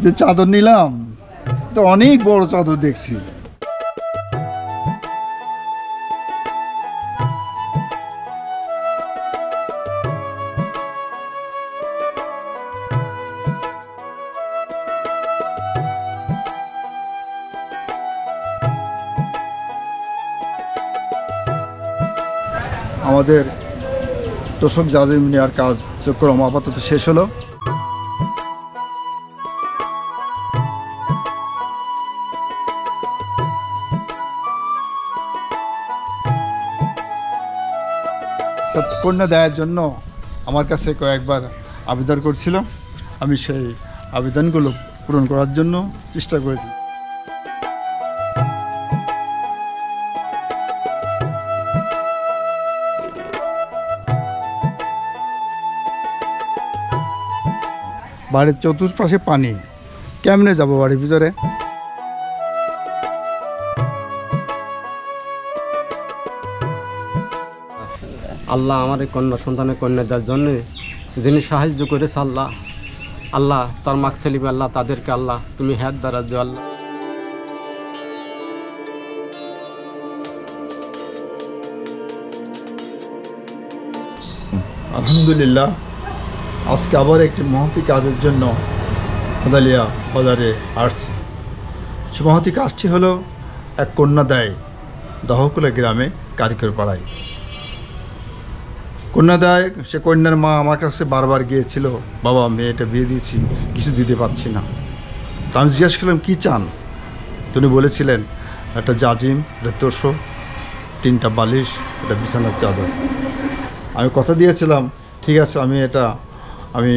যে চাদর নিলাম তো অনেক বড় চাদর দেখছি। আমাদের তোষক জাজিম নেওয়ার কার্যক্রম আপাতত শেষ হলো। কন্যা দেওয়ার জন্য আমার কাছে কয়েকবার আবেদন করছিল, আমি সেই আবেদনগুলো পূরণ করার জন্য চেষ্টা করেছি। বাড়ির চতুর্পাশে পানি, কেমনে যাব বাড়ির ভিতরে? আল্লাহ আমার এই কন্যা সন্তানের কন্যা দেওয়ার জন্য যিনি সাহায্য করেছে আল্লাহ, আল্লাহ তার মাকসালিবে আল্লাহ তাদেরকে আল্লাহ তুমি হাত দ্বারা দিও আল্লাহ। আলহামদুলিল্লাহ, আজকে আবার একটি মহতি কাজের জন্য কোদালিয়া বাজারে আসছি। সে মহতি কাজটি হলো এক কন্যা দেয় দহকুলা গ্রামে কারিকর পাড়ায়। কন্যা দেয়, সে কন্যার মা আমার কাছে বারবার গিয়েছিল, বাবা মেয়েটা বিয়ে দিয়েছি, কিছু দিতে পারছি না। তা আমি জিজ্ঞেস করলাম কী চান? তিনি বলেছিলেন একটা জাজিম, একটা তোষক, 3টা বালিশ, একটা বিছানার চাদর। আমি কথা দিয়েছিলাম ঠিক আছে, আমি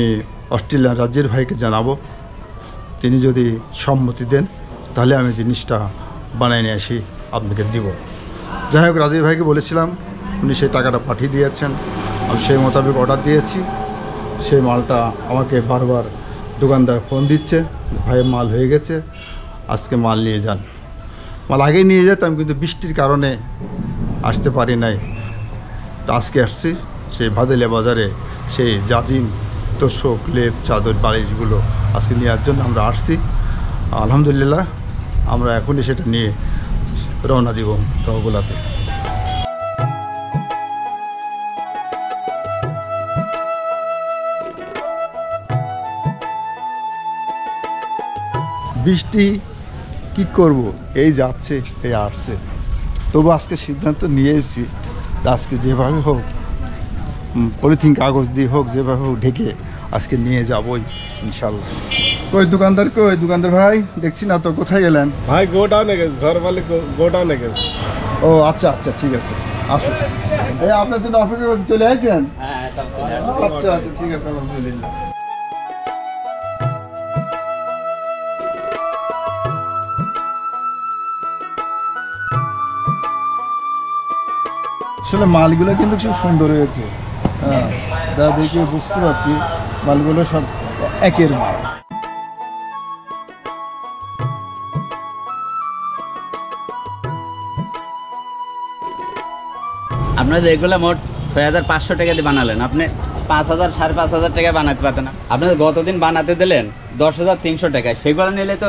অস্ট্রেলিয়ার রাজ্যের ভাইকে জানাবো, তিনি যদি সম্মতি দেন তাহলে আমি জিনিসটা বানাই নিয়ে আসি আপনাকে দিব। যাই হোক, রাজীর ভাইকে বলেছিলাম, উনি সেই টাকাটা পাঠিয়ে দিয়েছেন। আমি সেই মোতাবেক অর্ডার দিয়েছি। সেই মালটা আমাকে বারবার দোকানদার ফোন দিচ্ছে, ভাইয়ের মাল হয়ে গেছে, আজকে মাল নিয়ে যান। মাল আগেই নিয়ে যেতাম, কিন্তু বৃষ্টির কারণে আসতে পারি নাই। তো আজকে আসছি সেই ভাদেলিয়া বাজারে সেই জাজিম, তোষক, লেপ, চাদর, বালিশগুলো আজকে নেওয়ার জন্য আমরা আসছি। আলহামদুলিল্লাহ, আমরা এখনই সেটা নিয়ে রওনা দিব দহগোলাতে। বৃষ্টি কি করব, এই যাচ্ছে এই আসছে, তবু আজকে সিদ্ধান্ত নিয়েছি আজকে যেভাবে হোক, পলিথিন কাগজ দিয়ে হোক, যেভাবে হোক ঢেকে আজকে নিয়ে যাবই ইনশাল্লাহ। দোকানদার ভাই দেখছি না তো, কোথায় গেলেন? ভাই গোডাউনে গেছে, ঘর মালিক গোডাউনে গেছে। ও আচ্ছা আচ্ছা, ঠিক আছে, আসুন। এই আপনার জন্য অপেক্ষা করতে চলে আসছেন? আচ্ছা আচ্ছা, ঠিক আছে, আলহামদুলিল্লাহ। আসলে মালগুলো কিন্তু খুব সুন্দর হয়েছে, হ্যাঁ, যা দেখে বুঝতে পারছি মালগুলো সব একের মাল। আপনাদের এগুলো মোট 6500 টাকা দিয়ে বানালেন, আপনি 5000 5,500 টাকা বানাতে পারতেন না। আপনাদের গতদিন বানাতে দিলেন 10,300 টাকায়, সেগুলো নিলে তো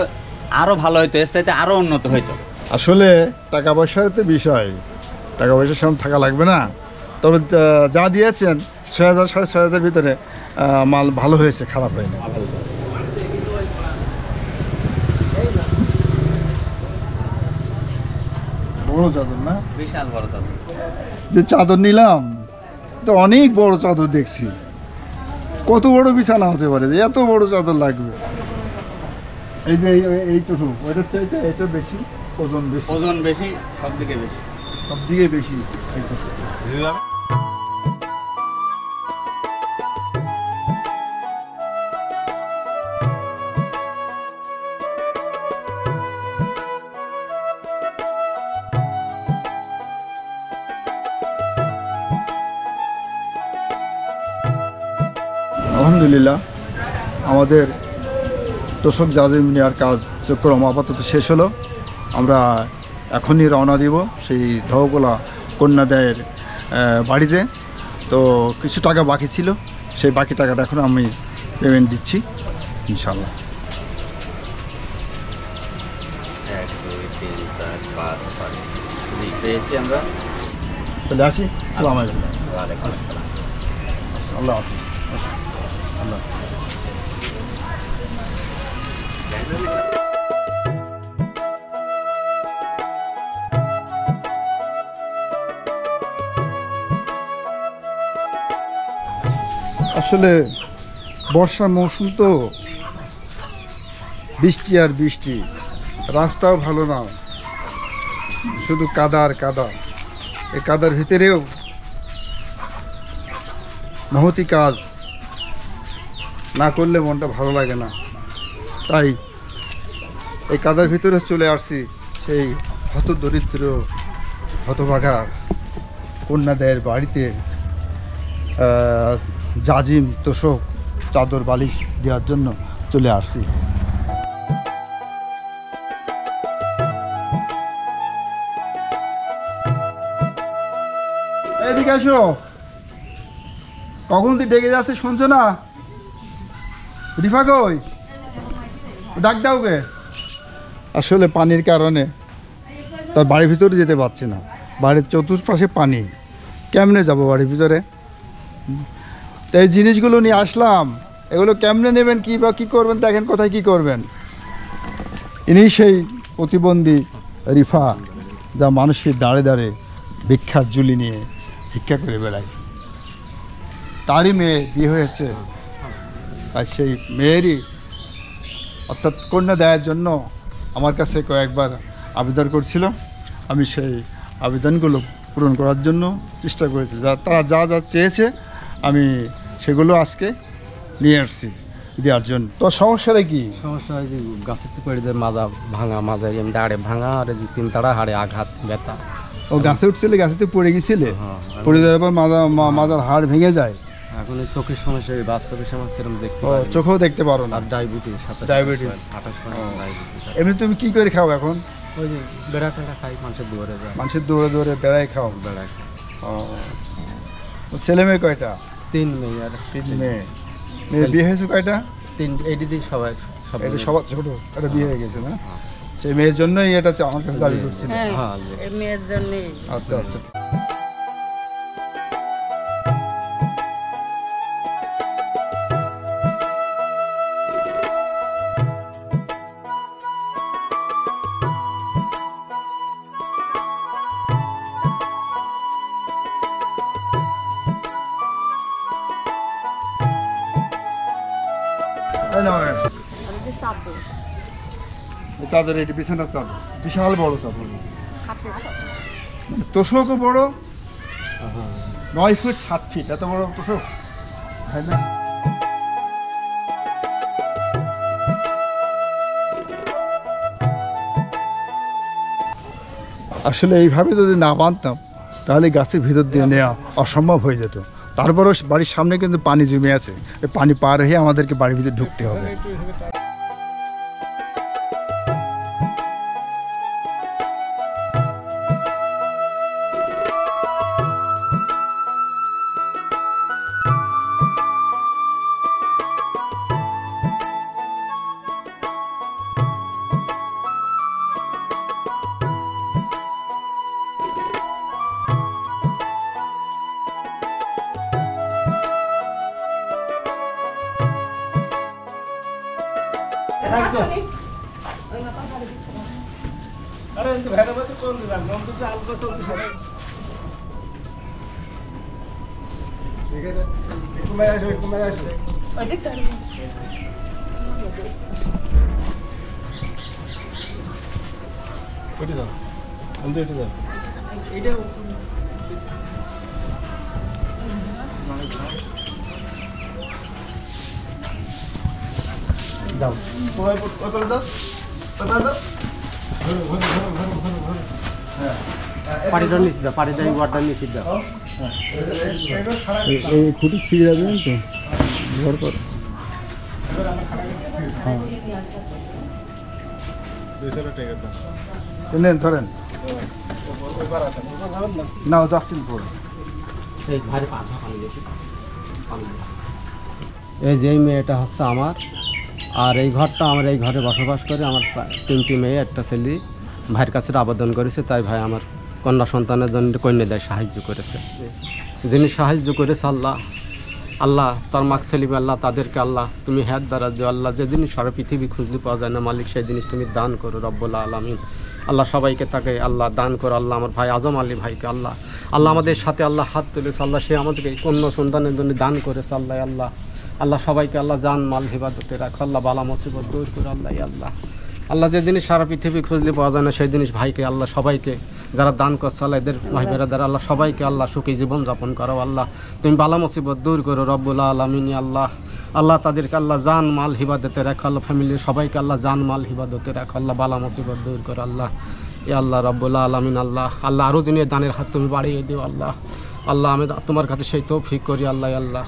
আরও ভালো হতো, এর চাইতে আরও উন্নত হইতো। আসলে টাকা পয়সার তো বিষয়, টাকা পয়সার সামনে থাকা লাগবে না। তবে যা দিয়েছেন 6,000 6,500 ভিতরে মাল ভালো হয়েছে, খারাপ হয়নি। বড় চাদর না, বিশাল বড় চাদর। যে চাদর নিলাম তো অনেক বড় চাদর দেখছি, কত বড় বিছানা হতে পারে, এত বড় চাদর লাগবে। এই যে এইটুকু, ওইটার চাইতে এটা বেশি ওজন, বেশি, সব দিকে বেশি। আলহামদুলিল্লাহ, আমাদের তোষক জাজিম নেওয়ার কার্যক্রম আপাতত শেষ হলো। আমরা এখনই রওনা দিব সেই দহগোলা কন্যা দেয়ের বাড়িতে। তো কিছু টাকা বাকি ছিল, সেই বাকি টাকাটা এখন আমি পেমেন্ট দিচ্ছি ইনশাআল্লাহ। 3 4 5 6 জি পেয়েছি আমরা। চলে আসি। আসসালামু আলাইকুম। ওয়ালাইকুম আসসালাম। আল্লাহ হাফিজ। আল্লাহ। আসলে বর্ষার মৌসুম তো, বৃষ্টি আর বৃষ্টি, রাস্তাও ভালো না, শুধু কাদা আর কাদা। এই কাদার ভিতরেও মহতি কাজ না করলে মনটা ভালো লাগে না। তাই এই কাদার ভিতরে চলে আসছি সেই হতদরিদ্র হতভাগার কন্যাদের বাড়িতে জাজিম তোষক চাদর বালিশ দেওয়ার জন্য চলে আসছি। এদিকে আসো, কখন তুই ডেকে যাচ্ছে শুনছো না? রিফা কই? ডাক দাও গে। আসলে পানির কারণে তার বাড়ির ভিতরে যেতে পারছি না, বাড়ির চতুর্পাশে পানি, কেমনে যাব বাড়ির ভিতরে? তো এই জিনিসগুলো নিয়ে আসলাম, এগুলো কেমনে নেবেন, কী বা কী করবেন, দেখেন কোথায় কী করবেন। ইনি সেই প্রতিবন্ধী রিফা, যা মানুষের দাঁড়ে দাঁড়ে ভিক্ষার ঝুলি নিয়ে ভিক্ষা করে বেড়ায়। তারই মেয়ে বিয়ে হয়েছে, আর সেই মেয়েরই অর্থাৎ কন্যা দেওয়ার জন্য আমার কাছে কয়েকবার আবেদন করছিল। আমি সেই আবেদনগুলো পূরণ করার জন্য চেষ্টা করেছি, তারা যা যা চেয়েছে আমি সেগুলো আজকে নিয়ে আসছি দেওয়ার জন্য। তো সমস্যাটা কি? সমস্যা হয় যে গাছের তো পড়ে যায়, মাজা ভাঙা, মাজায় এমনি হাড়ে ভাঙা, আর যে 3 তাড়া হাড়ে আঘাত ব্যথা। ও গাছে উঠছিলে, গাছে তো পড়ে গেছিলে, পড়ে যাওয়ার পর মাজার হাড় ভেঙে যায়। এখন এই চোখের সমস্যা, এই বাচ্চাদের সমস্যা এরকম দেখতে ও পারি না। চোখেও দেখতে পারো না। আর ডায়াবেটিস, ডায়াবেটিস। 28 ডায়াবেটিস। এমনি তুমি কি করে খাও এখন? ওই যে বেড়া টেড়া খাই, মানুষের দুয়ারে যায়, মানুষের দৌড়ে দৌড়ে বেড়াই খাও? বেড়া খাই। ও ছেলে মেয়ে কয়টা? 3 মেয়ে আর 3 মেয়ে। মেয়ে বিয়ে হয়েছে কয়টা? 3। এইদিকে সবাই সব এটা সবার ছোট, এটা বিয়ে হয়ে গেছে না? সেই মেয়ের জন্যই এটা আমার কাছে দাবি করছিল। হ্যাঁ, এই মেয়ের জন্যে। আচ্ছা আচ্ছা। চাদর, এটি বিছানার চাদর, বিশাল বড় চাদর, তোষকও বড়, 9 ফুট 7 ফিট, এত বড় তোষক। আসলে এইভাবে যদি না বাঁধতাম তাহলে গাছের ভিতর দিয়ে নেওয়া অসম্ভব হয়ে যেত। তারপরও বাড়ির সামনে কিন্তু পানি জমে আছে, এই পানি পার হয়ে আমাদেরকে বাড়ির ভিতরে ঢুকতে হবে। अरे भैरव तो कौन दिला हम तो साल को तो सारे ठीक है एक मैं आशो अधिक कर कोटी दाও अंदर এটা দাও এইটা দাও সবাই কত দাও কত দাও পাড়িটা নিচে দাও, পাড়িটা এই ওয়াটার নিচে দাও। এই খুঁটি ছিঁড়ে যাবে তো ঘর কর। হ্যাঁ 200 টাকা দাও নেন, ধরেন নাও, যাচ্ছেন পরে। এই ঘরে পানি বেশি। এই যে মেয়েটা হচ্ছে আমার, আর এই ঘরটা আমার, এই ঘরে বসবাস করে আমার 3টি মেয়ে, একটা ছেলে, ভাইয়ের কাছে আবেদন করেছে, তাই ভাই আমার কন্যা সন্তানের জন্য কন্যা দেয় সাহায্য করেছে। যিনি সাহায্য করেছে আল্লাহ, আল্লাহ তার মাকসালিব আল্লাহ তাদেরকে আল্লাহ তুমি হ্যাদ দ্বারা যে আল্লাহ যে জিনিস সারা পৃথিবী খুঁজতে পাওয়া যায় না মালিক, সেই জিনিস তুমি দান করো রব্বুল আলামিন। আল্লাহ সবাইকে তাকে আল্লাহ দান করো আল্লাহ। আমার ভাই আজম আলী ভাইকে আল্লাহ, আল্লাহ আমাদের সাথে আল্লাহ হাত তুলেছে আল্লাহ, সে আমাদেরকে কন্যা সন্তানের জন্য দান করেছে আল্লাহ। আল্লাহ আল্লাহ সবাইকে আল্লাহ জান মাল হিফাজতে রাখো আল্লাহ, বালা মুসিবত দূর করো আল্লাহ। আল্লাহ আল্লাহ যে জিনিস সারা পৃথিবী খুঁজলে পাওয়া যায় না সেই জিনিস ভাইকে আল্লাহ সবাইকে যারা দান করছে আল্লাহ এদের ভাই বেড়াদার আল্লাহ সবাইকে আল্লাহ সুখী জীবন যাপন করো আল্লাহ। তুমি বালা মুসিবত দূর করো রব্বুল আলামিন। আল্লাহ আল্লাহ তাদেরকে আল্লাহ জান মাল হিবাদতে রাখো আল্লাহ, ফ্যামিলির সবাইকে আল্লাহ জান মাল হিবাদতে রাখো আল্লাহ, বালা মুসিবত দূর করো আল্লাহ। আল্লাহ রব্বুল আলামিন। আল্লাহ আল্লাহ আরও দিনে দানের হাত তুমি বাড়িয়ে দিও আল্লাহ। আল্লাহ আমি তোমার কাছে সেই তৌফিক করি আল্লাহ। আল্লাহ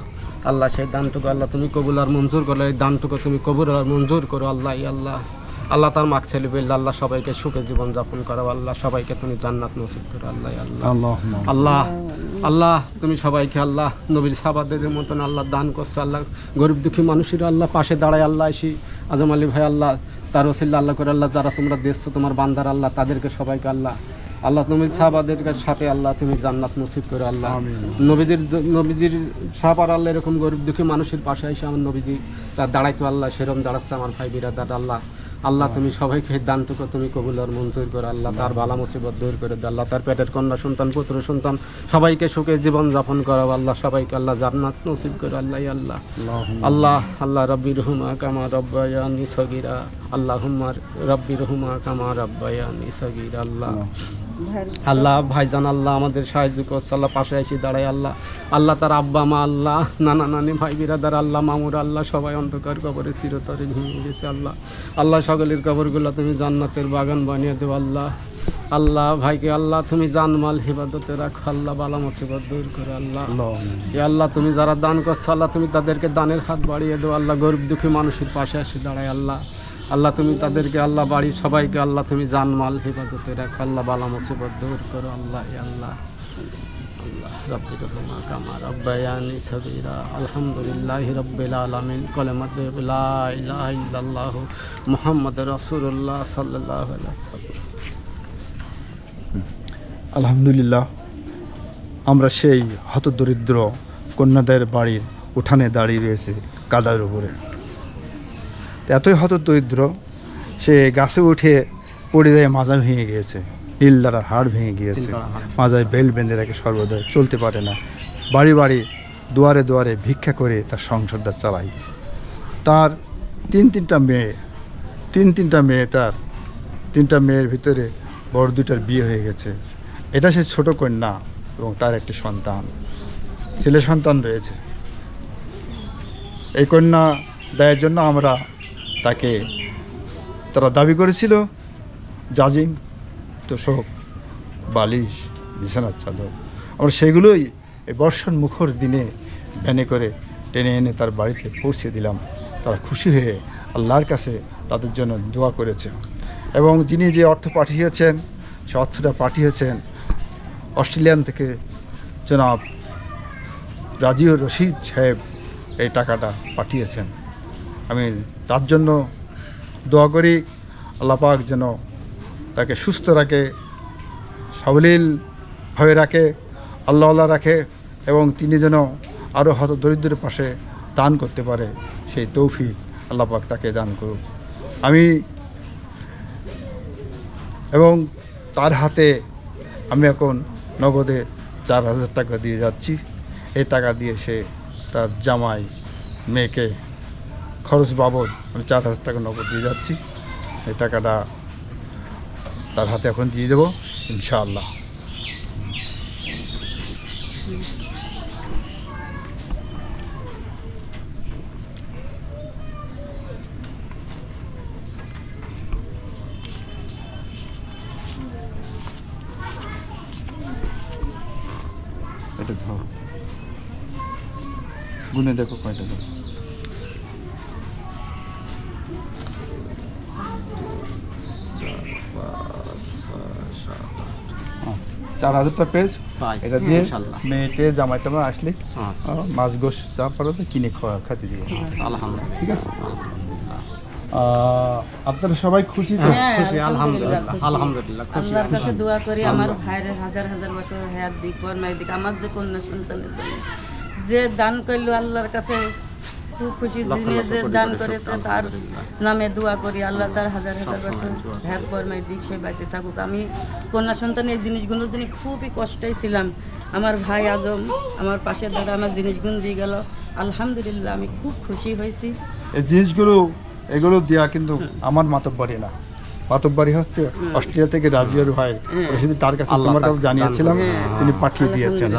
আল্লাহ সেই দানটুকু আল্লাহ তুমি কবুল আর মঞ্জুর করো, এই দানটুকু তুমি কবুল আর মঞ্জুর করো আল্লাহ। আল্লাহ আল্লাহ তার মাক ছেলে বেল আল্লাহ সবাইকে সুখে জীবন যাপন করো আল্লাহ, সবাইকে তুমি জান্নাত নসিব করো আল্লাহ। আল্লাহ আল্লাহ আল্লাহ তুমি সবাইকে আল্লাহ নবীর সাহাবাদের মতন আল্লাহ দান করছে আল্লাহ, গরিব দুঃখী মানুষের আল্লাহ পাশে দাঁড়ায় আল্লাহ। এসি আজম আলী ভাই আল্লাহ তার ওসিল্লা আল্লাহ করে আল্লাহ, যারা তোমরা দেখছো তোমার বান্দার আল্লাহ তাদেরকে সবাইকে আল্লাহ আল্লাহ তুমি সাহাবাদের সাথে আল্লাহ তুমি জান্নাত নসিব করো আল্লাহ। নবীজির সাহাবার আল্লাহ এরকম গরিব দুঃখী মানুষের পাশে এসে আমার নবীজি দাঁড়াইতো আল্লাহ, সেরকম দাঁড়াচ্ছে আমার ভাই বিরাদার আল্লাহ। আল্লাহ তুমি সবাইকে দানটুকু তুমি কবুল আর মঞ্জুর করো আল্লাহ, তার বালা মুসিবত দূর করে দাও আল্লাহ, তার পেটের কন্যা সন্তান পুত্র সন্তান সবাইকে সুখে জীবন যাপন করো আল্লাহ, সবাইকে আল্লাহ জান্নাত নসিব করো আল্লাহ। আল্লাহ আল্লাহ আল্লাহ রব্বি রহুমা কামা রব্বায়ানি সগীরা, আল্লাহুম্মা রব্বি রহুমা কামা রব্বায়ানি সগীরা। আল্লাহ আল্লাহ ভাইজান আল্লাহ আমাদের সাহায্য করছে আল্লাহ, পাশে এসে দাঁড়ায় আল্লাহ। আল্লাহ তার আব্বা মা আল্লাহ, নানা নানি ভাই বিরাদার আল্লাহ, মামুর আল্লাহ সবাই অন্ধকার কবরে চিরতরে ভেঙে গেছে আল্লাহ। আল্লাহ সকলের কবরগুলো তুমি জান্নাতের বাগান বানিয়ে দেও আল্লাহ। আল্লাহ ভাইকে আল্লাহ তুমি জানমাল হিবাদতে রাখো আল্লাহ, বালা মুসিবত দূর করো আল্লাহ। এ আল্লাহ তুমি যারা দান করছো আল্লাহ তুমি তাদেরকে দানের হাত বাড়িয়ে দেও আল্লাহ, গরিব দুঃখী মানুষের পাশে এসে দাঁড়ায় আল্লাহ। আল্লাহ তুমি তাদেরকে আল্লাহ বাড়ির সবাইকে আল্লাহ তুমি জানমাল হিফাজতে রাখো আল্লাহ, বালা মুসিবত দূর করো আল্লাহ। আল্লাহ আল্লাহ রাব্বির রহমা কামা রাব্বায়ানি সগীরা। আলহামদুলিল্লাহি রাব্বিল আলামিন। কলিমাতু লা ইলাহা ইল্লাল্লাহু মুহাম্মাদুর রাসূলুল্লাহ সাল্লাল্লাহু আলাইহি ওয়াসাল্লাম। আলহামদুলিল্লাহ, আমরা সেই হতদরিদ্র কন্যাদের বাড়ির উঠানে দাঁড়িয়ে রয়েছে কাদার উপরে। এতই হতদরিদ্র, সে গাছে উঠে পড়ে যায়, মাজা ভেঙে গিয়েছে, নীল দ্বারা হাড় ভেঙে গিয়েছে, মাজায় বেল্ট বেঁধে রাখে, সর্বদাই চলতে পারে না। বাড়ি বাড়ি দুয়ারে দুয়ারে ভিক্ষা করে তার সংসারটা চালায়। তার তিনটা মেয়ে, তার তিনটা মেয়ের ভিতরে বড় দুটার বিয়ে হয়ে গেছে। এটা সে ছোট কন্যা এবং তার একটি সন্তান, ছেলে সন্তান রয়েছে। এই কন্যা দেওয়ার জন্য আমরা তারা দাবি করেছিল জাজিম, তোষক, বালিশ, বিছানার চাদর। আমরা সেগুলোই এই বর্ষণ মুখর দিনে ভ্যানে করে টেনে এনে তার বাড়িতে পৌঁছে দিলাম। তারা খুশি হয়ে আল্লাহর কাছে তাদের জন্য দোয়া করেছে। এবং যিনি যে অর্থ পাঠিয়েছেন সে অর্থটা পাঠিয়েছেন অস্ট্রেলিয়ান থেকে জনাব রাজিউর রশিদ সাহেব, এই টাকাটা পাঠিয়েছেন। আমি তার জন্য দোয়া করি আল্লাহ পাক যেন তাকে সুস্থ রাখে, সাবলীলভাবে রাখে, আল্লাহ রাখে, এবং তিনি যেন আরও হত দরিদ্রের পাশে দান করতে পারে, সেই তৌফিক আল্লাহ পাক তাকে দান করুক। এবং তার হাতে আমি এখন নগদে 4,000 টাকা দিয়ে যাচ্ছি। এই টাকা দিয়ে সে তার জামাই মেয়েকে খরচ বাবদ আমি 4,000 টাকা নগদ দিয়ে যাচ্ছি। এই টাকাটা তার হাতে এখন দিয়ে দেবো ইনশাআল্লাহ। এটা ধর, গুনে দেখো কয়টা দেবো। 4,000 পেজ এটা দিয়ে মেয়েটে জামাই টামাই আসলে মাছ গোশ যা পারো কিনে খাওয়া খাতে দিয়ে। আলহামদুলিল্লাহ, ঠিক আছে। আপনারা সবাই খুশি তো? হ্যাঁ, খুশি, আলহামদুলিল্লাহ, খুশি। আলহামদুলিল্লাহ, খুশি। আল্লাহর কাছে দোয়া করি আমার ভাইয়ের হাজার হাজার বছর হায়াত দিক পরমাই দিক আমার যে কন্যা সন্তানের জন্য যে দান করলো আল্লাহর কাছে খুব খুশি, যিনি যে দান করেছে তার নামে দোয়া করি আল্লাহ তার হাজার হাজার বছর হায়াত পরমাই দিক, সে বেঁচে থাকুক। আমি কন্যা সন্তানের এই জিনিসগুলো যিনি খুবই কষ্টেই ছিলাম, আমার ভাই আজম আমার পাশে দাঁড়া আমার জিনিসগুলো দিয়ে গেল, আলহামদুলিল্লাহ আমি খুব খুশি হয়েছি। এই জিনিসগুলো এগুলো দেওয়া কিন্তু আমার মাতব্বরি না, মাতব্বরি হচ্ছে অস্ট্রেলিয়া থেকে রাজিয়ার ভাই, শুধু তার কাছে তোমার কাছে জানিয়েছিলাম, তিনি পাঠিয়ে দিয়েছেন।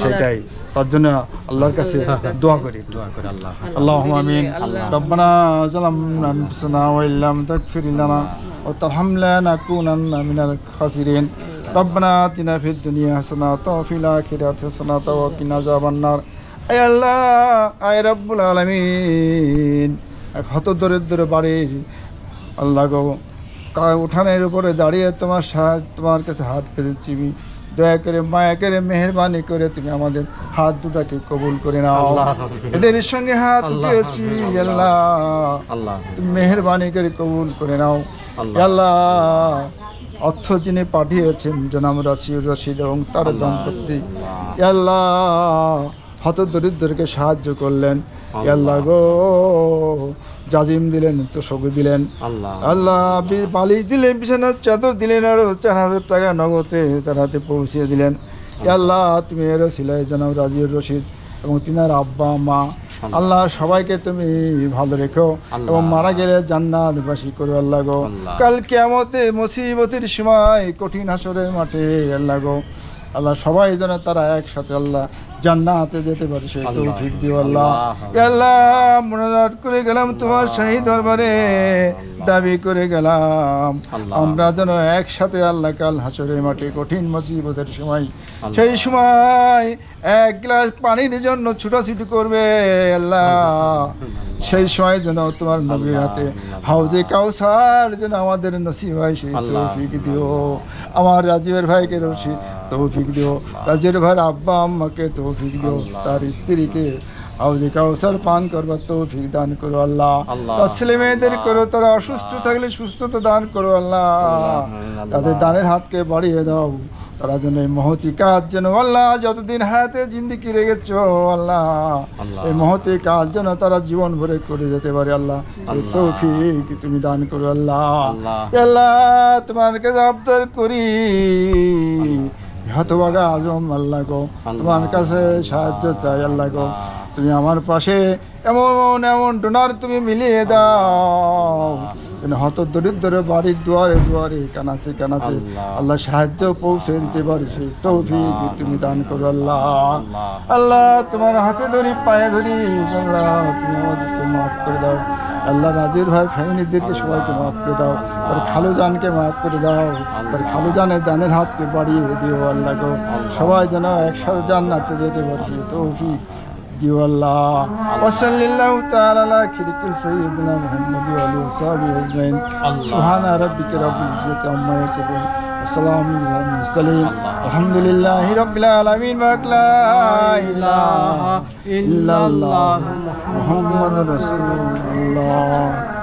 সেটাই তার জন্য আল্লাহর কাছে দোয়া করি। আল্লাহুম্মা আমিন। রব্বানা যালামনা আনফুসানা ওয়া ইল্লাম তাগফির লানা ওয়া তারহামনা লানাকুনান্না মিনাল খাসিরিন। রব্বানা আতিনা ফিদ দুনিয়া হাসানাতাও ওয়া ফিল আখিরাতি হাসানাতাও ওয়া কিনা আযাবান নার। আয় আল্লাহ, আয় রব্বুল আলামিন, এক হতদরিদ্র বাড়ির আল্লাহ গো উঠানের উপরে দাঁড়িয়ে তোমার কাছে হাত পেতেছি, দয়া করে মায়া করে মেহেরবানি করে তুমি আমাদের হাত দুটাকে কবুল করে নাও। এদের সঙ্গে হাত দিয়েছি আল্লাহ, তুমি মেহেরবানি করে কবুল করে নাও। আল্লাহ, অর্থ যিনি পাঠিয়েছেন জনাব রাশিউর রশিদ এবং তার দম্পতি, আল্লাহ হত দরিদ্রকে সাহায্য করলেন, আল্লাহ গো জাজিম দিলেন, তোষক দিলেন, আল্লাহ বালিশ দিলেন, বিছানার চাদর দিলেন, আরো 4,000 টাকা নগদে তার হাতে পৌঁছে দিলেন। আল্লাহ তুমি এর সিলাই জনাব রাজিউর রশিদ এবং তিনার আব্বা মা, আল্লাহ সবাইকে তুমি ভালো রেখো এবং মারা গেলে জান্নাতবাসী করো আল্লাহ গো। কাল কিয়ামতে মুসিবতের সময় কঠিন হাসরের মাঠে আল্লাহ গো, আল্লাহ সবাই যেন তারা একসাথে আল্লাহ জান্নাতে যেতে পারে সেই তৌফিক দিও আল্লাহ। আল্লাহ মুনাজাত করে গেলাম তোমার শাহী দরবারে, দাবি করে গেলাম আমরা যেন একসাথে আল্লাহ কাল হাসরের মাঠে কঠিন মুসিবতের সময়, সেই সময় এক গ্লাস পানির জন্য ছুটাছুটি করবে আল্লাহ, সেই সময় যেন তোমার নবীর হাতে হাউজে কাউসার যেন আমাদের নসিব হয় সেই তৌফিক দিও। আমার রাজীবের ভাইকে রশিদ তৌফিক দিও, রাজীবের ভাইয়ের আব্বা আম্মাকে তৌফিক দিও, তার স্ত্রীকে হাউজে কাউসার পান করবার তৌফিক দান করো আল্লাহ। তার ছেলে মেয়েদের করো, তারা অসুস্থ থাকলে সুস্থতা দান করো আল্লাহ, তাদের দানের হাতকে বাড়িয়ে দাও, তারা যেন এই মহতি কাজ যেন আল্লাহ যতদিন হায়াতে জিন্দিগি রেখেছ আল্লাহ এই মহতি কাজ যেন তারা জীবন ভরে করে যেতে পারে আল্লাহ, এই তৌফিক তুমি দান করো আল্লাহ। আল্লাহ তোমার কাছে আবদার করি, হতভাগা আজম আল্লাহ গো, তোমার কাছে সাহায্য চাই আল্লাহ গো, তুমি আমার পাশে এমন এমন ডোনার তুমি মিলিয়ে দাও যেন হত দরিদ্র বাড়ির দুয়ারে দুয়ারে কানাচে কানাচে আল্লাহ সাহায্য পৌঁছে দিতে পারে সেই তৌফিক তুমি দান করো আল্লাহ। আল্লাহ তোমার হাতে ধরি পায়ে ধরি আল্লাহ তুমি আমাদেরকে মাফ করে দাও আল্লাহ, রাজীর ভাই ফ্যামিলিদেরকে সবাইকে মাফ করে দাও, তার খালু জানকে মাফ করে দাও, তার খালু জানের দানের হাতকে বাড়িয়ে দিও আল্লাহ গো, সবাই যেন একসাথে জান্নাতে যেতে পারে সেই তৌফিক দিও আল্লাহ। ওয়াসাল্লাল্লাহু তাআলা আলা খিরিকিল সাইয়্যিদিনা মুহাম্মদ ওয়া আলিহি ওয়া সাহবিহি আজমাইন। সুবহানা রাব্বিকা রাব্বিল ইজ্জাতি আম্মা ইয়াসিফুন ওয়া সালামুন আলাল মুরসালিন আলহামদুলিল্লাহি রাব্বিল আলামিন। ওয়া লা ইলাহা ইল্লাল্লাহ মুহাম্মাদুর রাসূলুল্লাহ।